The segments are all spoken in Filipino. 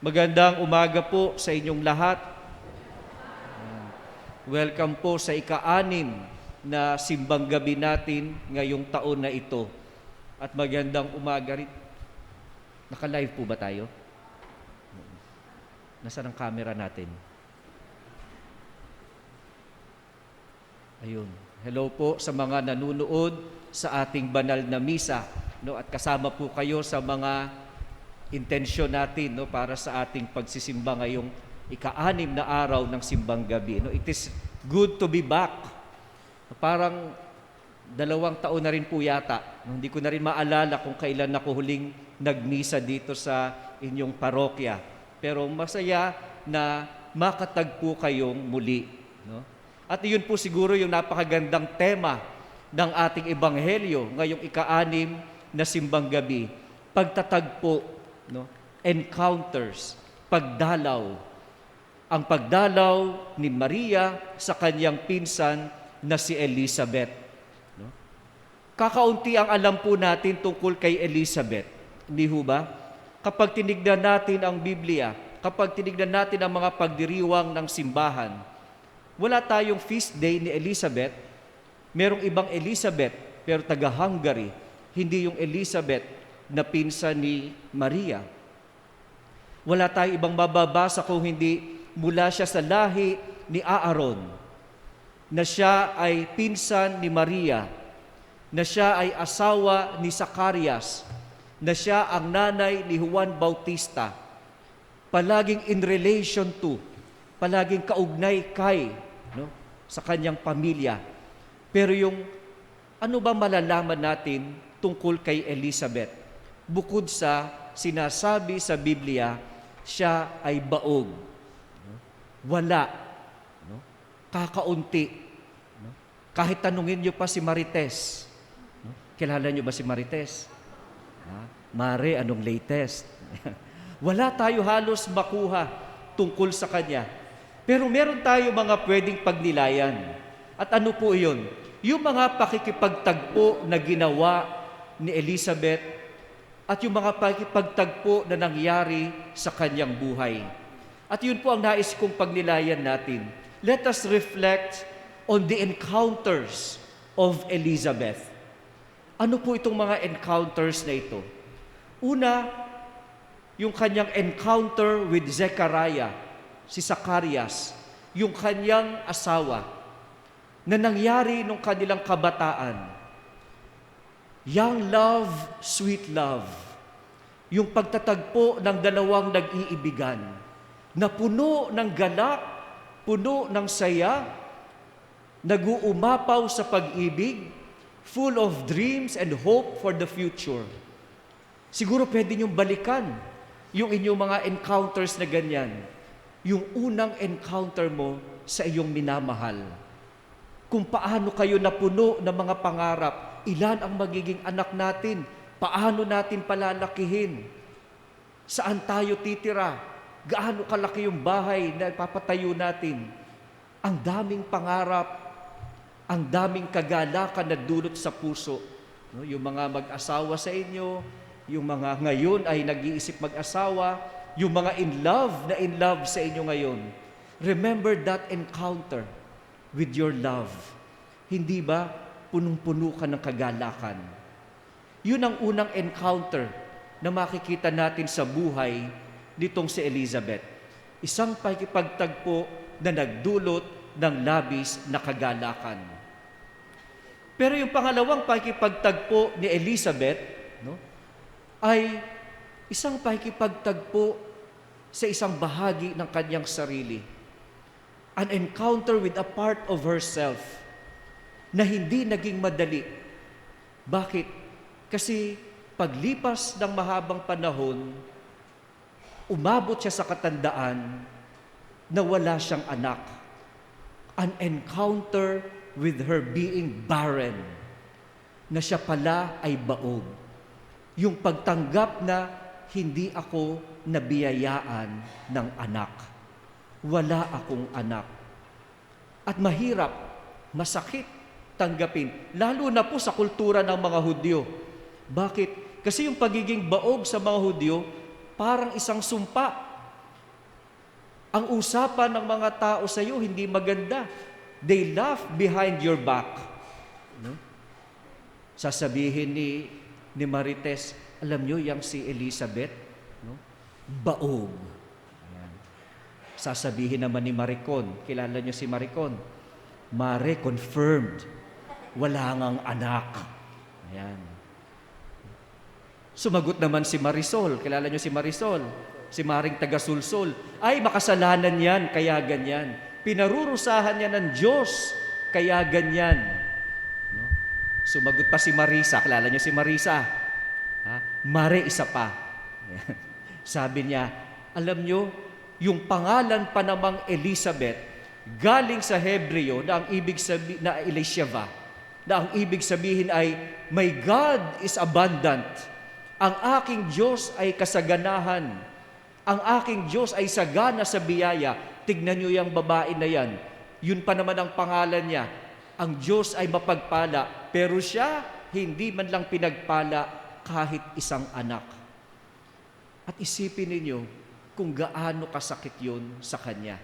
Magandang umaga po sa inyong lahat. Welcome po sa ika-6 na simbang gabi natin ngayong taon na ito. At magandang umaga rin. Naka-live po ba tayo? Nasaan ang camera natin? Ayun. Hello po sa mga nanunood sa ating banal na misa. No? At kasama po kayo sa mga intensyon natin, no, para sa ating pagsisimba ngayong ika-6 na araw ng simbang gabi. No, it is good to be back. Parang 2 taon na rin po yata. No, hindi ko na rin maalala kung kailan ako huling nagmisa dito sa inyong parokya. Pero masaya na makatagpo kayong muli. No? At iyon po siguro yung napakagandang tema ng ating ebanghelyo ngayong ika-6 na simbang gabi. Pagtatagpo. No? Encounters, pagdalaw. Ang pagdalaw ni Maria sa kanyang pinsan na si Elizabeth. No? Kakaunti ang alam po natin tungkol kay Elizabeth. Hindi ho ba? Kapag tinignan natin ang Biblia, kapag tinignan natin ang mga pagdiriwang ng simbahan, wala tayong feast day ni Elizabeth. Merong ibang Elizabeth, pero taga-Hungary. Hindi yung Elizabeth na pinsan ni Maria. Wala tayong ibang mababasa kung hindi mula siya sa lahi ni Aaron, na siya ay pinsan ni Maria, na siya ay asawa ni Zacarias, na siya ang nanay ni Juan Bautista, palaging in relation to, palaging kaugnay kay, no, sa kanyang pamilya. Pero yung ano ba malalaman natin tungkol kay Elizabeth? Bukod sa sinasabi sa Biblia, siya ay baog. Wala. Kakaunti. Kahit tanungin niyo pa si Marites. Kilala niyo ba si Marites? Mare, anong latest? Wala tayo halos makuha tungkol sa kanya. Pero meron tayo mga pwedeng pagnilayan. At ano po iyon? Yung mga pakikipagtagpo na ginawa ni Elizabeth at yung mga pakikipagtagpo na nangyari sa kanyang buhay. At yun po ang nais kong pagnilayan natin. Let us reflect on the encounters of Elizabeth. Ano po itong mga encounters na ito? Una, yung kanyang encounter with Zechariah, si Zacarias, yung kanyang asawa, na nangyari nung kanilang kabataan. Young love, sweet love. Yung pagtatagpo ng dalawang nag-iibigan na puno ng galak, puno ng saya, nag-uumapaw sa pag-ibig, full of dreams and hope for the future. Siguro pwede niyong balikan yung inyong mga encounters na ganyan. Yung unang encounter mo sa iyong minamahal. Kung paano kayo napuno ng mga pangarap, ilan ang magiging anak natin? Paano natin palalakihin? Saan tayo titira? Gaano kalaki yung bahay na ipapatayo natin? Ang daming pangarap, ang daming kagalakan na dulot sa puso. No, yung mga mag-asawa sa inyo, yung mga ngayon ay nag-iisip mag-asawa, yung mga in love sa inyo ngayon. Remember that encounter with your love. Hindi ba punong-puno ka ng kagalakan? Yun ang unang encounter na makikita natin sa buhay nitong si Elizabeth. Isang pakikipagtagpo na nagdulot ng labis na kagalakan. Pero yung pangalawang pakikipagtagpo ni Elizabeth, no, ay isang pakikipagtagpo sa isang bahagi ng kanyang sarili. An encounter with a part of herself na hindi naging madali. Bakit? Kasi paglipas ng mahabang panahon, umabot siya sa katandaan na wala siyang anak. An encounter with her being barren, na siya pala ay baog. Yung pagtanggap na hindi ako nabiyayaan ng anak. Wala akong anak. At mahirap, masakit tanggapin, lalo na po sa kultura ng mga Hudyo. Bakit? Kasi yung pagiging baog sa mga Hudyo, parang isang sumpa. Ang usapan ng mga tao sa iyo hindi maganda. They laugh behind your back. No? Sasabihin ni Marites, alam nyo yang si Elizabeth, no? Baog. Ayan. Sasabihin naman ni Maricon, kilala nyo si Maricon? Mare, confirmed. Wala ngang anak. Ayan. Sumagot naman si Marisol, kilala nyo si Marisol? Si Maring taga-sulsol. Ay, makasalanan yan, kaya ganyan. Pinarurusahan niya ng Diyos, kaya ganyan. No? Sumagot pa si Marisa. Kilala niyo si Marisa? Ha? Mare, isa pa. Sabi niya, alam niyo, yung pangalan pa namang Elizabeth, galing sa Hebreo na ang ibig sabihin, na Elisheva, na ang ibig sabihin ay, my God is abundant. Ang aking Diyos ay kasaganahan. Ang aking Diyos ay sagana sa biyaya. Tignan niyo yung babae na yan. Yun pa naman ang pangalan niya. Ang Diyos ay mapagpala, pero siya hindi man lang pinagpala kahit isang anak. At isipin ninyo kung gaano kasakit yun sa kanya.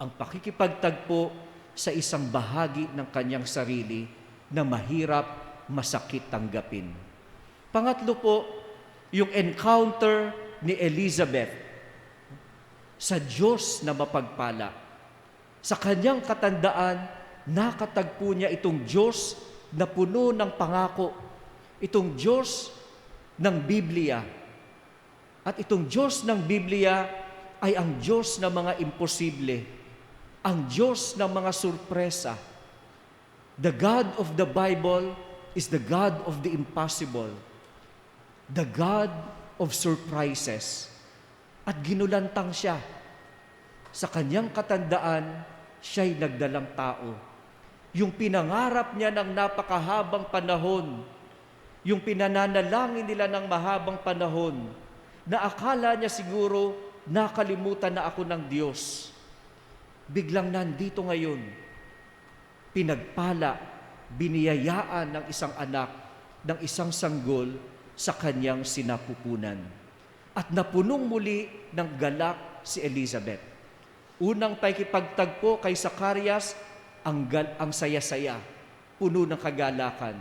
Ang pakikipagtagpo sa isang bahagi ng kanyang sarili na mahirap, masakit tanggapin. Pangatlo po, yung encounter ni Elizabeth sa Diyos na mapagpala. Sa kanyang katandaan, nakatagpo niya itong Diyos na puno ng pangako, itong Diyos ng Biblia. At itong Diyos ng Biblia ay ang Diyos ng mga imposible, ang Diyos ng mga surpresa. The God of the Bible is the God of the impossible, the God of surprises. At ginulantang siya. Sa kanyang katandaan, siya'y nagdalang tao. Yung pinangarap niya ng napakahabang panahon, yung pinananalangin nila ng mahabang panahon, na akala niya siguro nakalimutan na ako ng Diyos. Biglang nandito ngayon, pinagpala, biniyayaan ng isang anak, ng isang sanggol sa kanyang sinapupunan. At napunong muli ng galak si Elizabeth. Unang pakikipagtagpo kay Zacarias, ang saya-saya, puno ng kagalakan.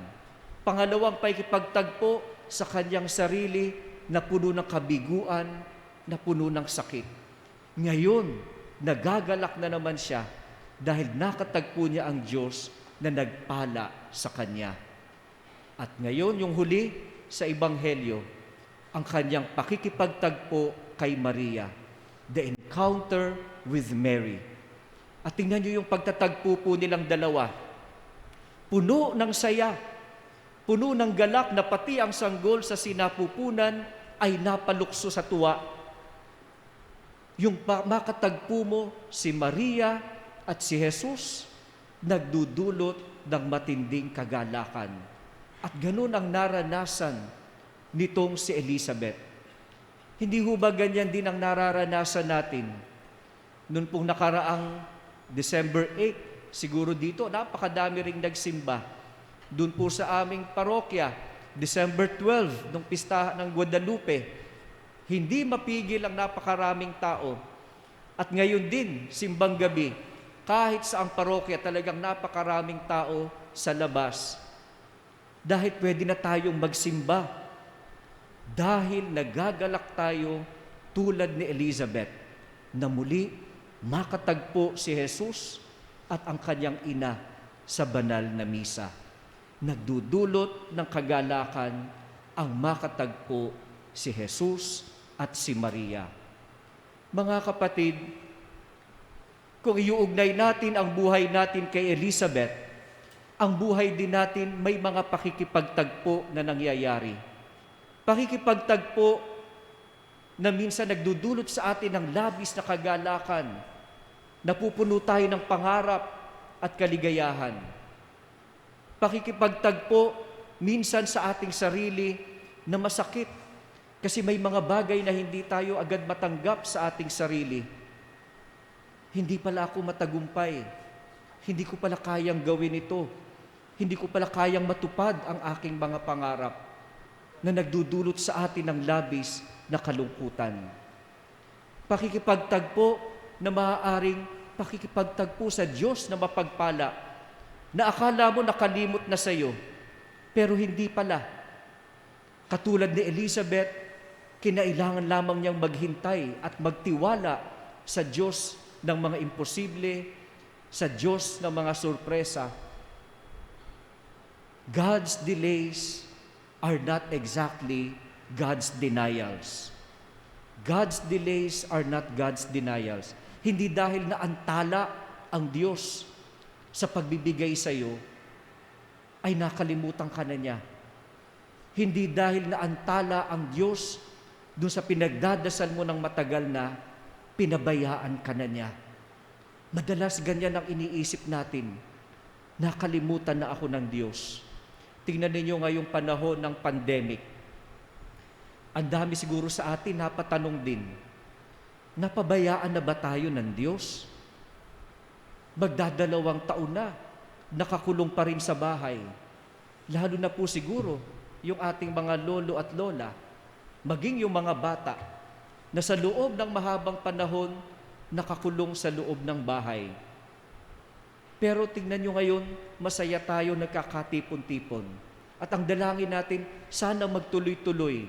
Pangalawang pakikipagtagpo sa kanyang sarili na puno ng kabiguan, na puno ng sakit. Ngayon, nagagalak na naman siya dahil nakatagpo niya ang Diyos na nagpala sa kanya. At ngayon, yung huli sa Ebanghelyo, ang kanyang pakikipagtagpo kay Maria, the encounter with Mary. At tingnan niyo yung pagtatagpo po nilang dalawa. Puno ng saya, puno ng galak na pati ang sanggol sa sinapupunan ay napalukso sa tuwa. Yung makatagpo mo si Maria at si Jesus, nagdudulot ng matinding kagalakan. At ganun ang naranasan nitong si Elizabeth. Hindi ho ba ganyan din ang nararanasan natin? Noon pong nakaraang December 8, siguro dito, napakadami ring nagsimba. Doon po sa aming parokya, December 12, nung pista ng Guadalupe, hindi mapigil ang napakaraming tao. At ngayon din, simbang gabi, kahit sa ang parokya, talagang napakaraming tao sa labas. Dahil pwede na tayong magsimba. Dahil nagagalak tayo tulad ni Elizabeth na muli makatagpo si Jesus at ang kanyang ina sa banal na misa. Nagdudulot ng kagalakan ang makatagpo si Jesus at si Maria. Mga kapatid, kung iuugnay natin ang buhay natin kay Elizabeth, ang buhay din natin may mga pakikipagtagpo na nangyayari. Pakikipagtagpo na minsan nagdudulot sa atin ng labis na kagalakan. Napupuno tayo ng pangarap at kaligayahan. Pakikipagtagpo minsan sa ating sarili na masakit kasi may mga bagay na hindi tayo agad matanggap sa ating sarili. Hindi pala ako matagumpay. Hindi ko pala kayang gawin ito. Hindi ko pala kayang matupad ang aking mga pangarap na nagdudulot sa atin ng labis na kalungkutan. Pakikipagtagpo na maaaring pakikipagtagpo sa Diyos na mapagpala, na akala mo nakalimot na sa iyo, pero hindi pala. Katulad ni Elizabeth, kinailangan lamang niyang maghintay at magtiwala sa Diyos ng mga imposible, sa Diyos ng mga sorpresa. God's delays are not exactly God's denials. God's delays are not God's denials. Hindi dahil naantala ang Diyos sa pagbibigay sa iyo, ay nakalimutan ka na niya. Hindi dahil naantala ang Diyos doon sa pinagdadasal mo ng matagal na, pinabayaan ka na niya. Madalas ganyan ang iniisip natin. Nakalimutan na ako ng Diyos. Tingnan ninyo ngayong panahon ng pandemic. Ang dami siguro sa atin napatanong din, napabayaan na ba tayo ng Diyos? Magdadalawang taon na, nakakulong pa rin sa bahay. Lalo na po siguro, yung ating mga lolo at lola, maging yung mga bata, na sa loob ng mahabang panahon, nakakulong sa loob ng bahay. Pero tingnan nyo ngayon, masaya tayo nagkakatipon-tipon. At ang dalangin natin, sana magtuloy-tuloy.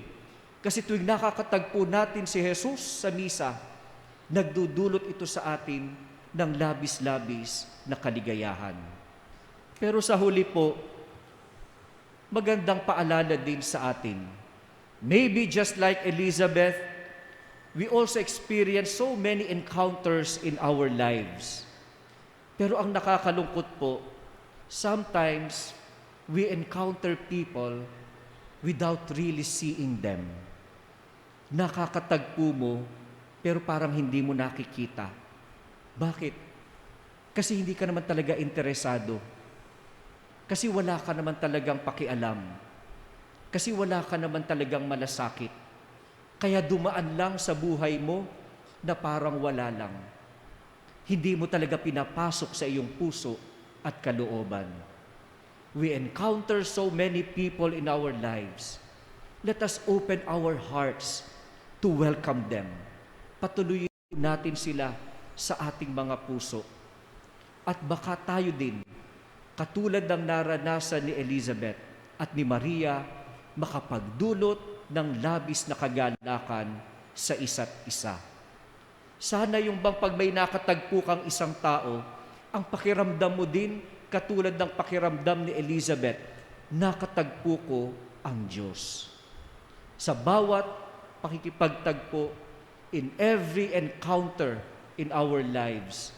Kasi tuwing nakakatagpo natin si Jesus sa misa, nagdudulot ito sa atin ng labis-labis na kaligayahan. Pero sa huli po, magandang paalala din sa atin. Maybe just like Elizabeth, we also experience so many encounters in our lives. Pero ang nakakalungkot po, sometimes we encounter people without really seeing them. Nakakatagpo mo, pero parang hindi mo nakikita. Bakit? Kasi hindi ka naman talaga interesado. Kasi wala ka naman talagang pakialam. Kasi wala ka naman talagang malasakit. Kaya dumaan lang sa buhay mo na parang wala lang. Hindi mo talaga pinapasok sa iyong puso at kalooban. We encounter so many people in our lives. Let us open our hearts to welcome them. Patuloy natin sila sa ating mga puso. At baka tayo din, katulad ng naranasan ni Elizabeth at ni Maria, makapagdulot ng labis na kagalakan sa isa't isa. Sana yung bang pag may nakatagpo kang isang tao, ang pakiramdam mo din, katulad ng pakiramdam ni Elizabeth, nakatagpo ko ang Diyos. Sa bawat pakikipagtagpo, in every encounter in our lives,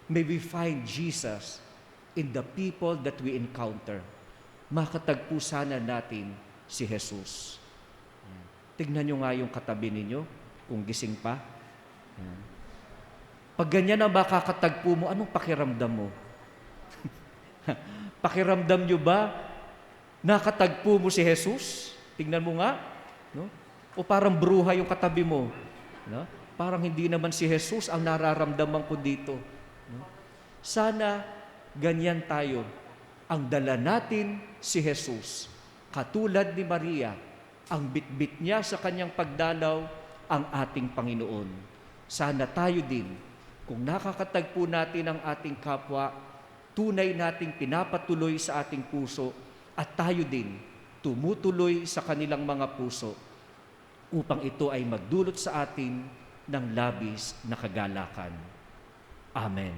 may we find Jesus in the people that we encounter. Makatagpo sana natin si Jesus. Tignan nyo nga yung katabi ninyo, kung gising pa. Pag ganyan ang makakatagpo mo, anong pakiramdam mo? Pakiramdam nyo ba, nakatagpo mo si Jesus? Tignan mo nga. No? O parang bruha yung katabi mo. No? Parang hindi naman si Jesus ang nararamdaman ko dito. No? Sana ganyan tayo. Ang dala natin si Jesus. Katulad ni Maria, ang bitbit niya sa kanyang pagdalaw, ang ating Panginoon. Sana tayo din, kung nakakatagpo natin ang ating kapwa, tunay nating pinapatuloy sa ating puso at tayo din tumutuloy sa kanilang mga puso upang ito ay magdulot sa atin ng labis na kagalakan. Amen.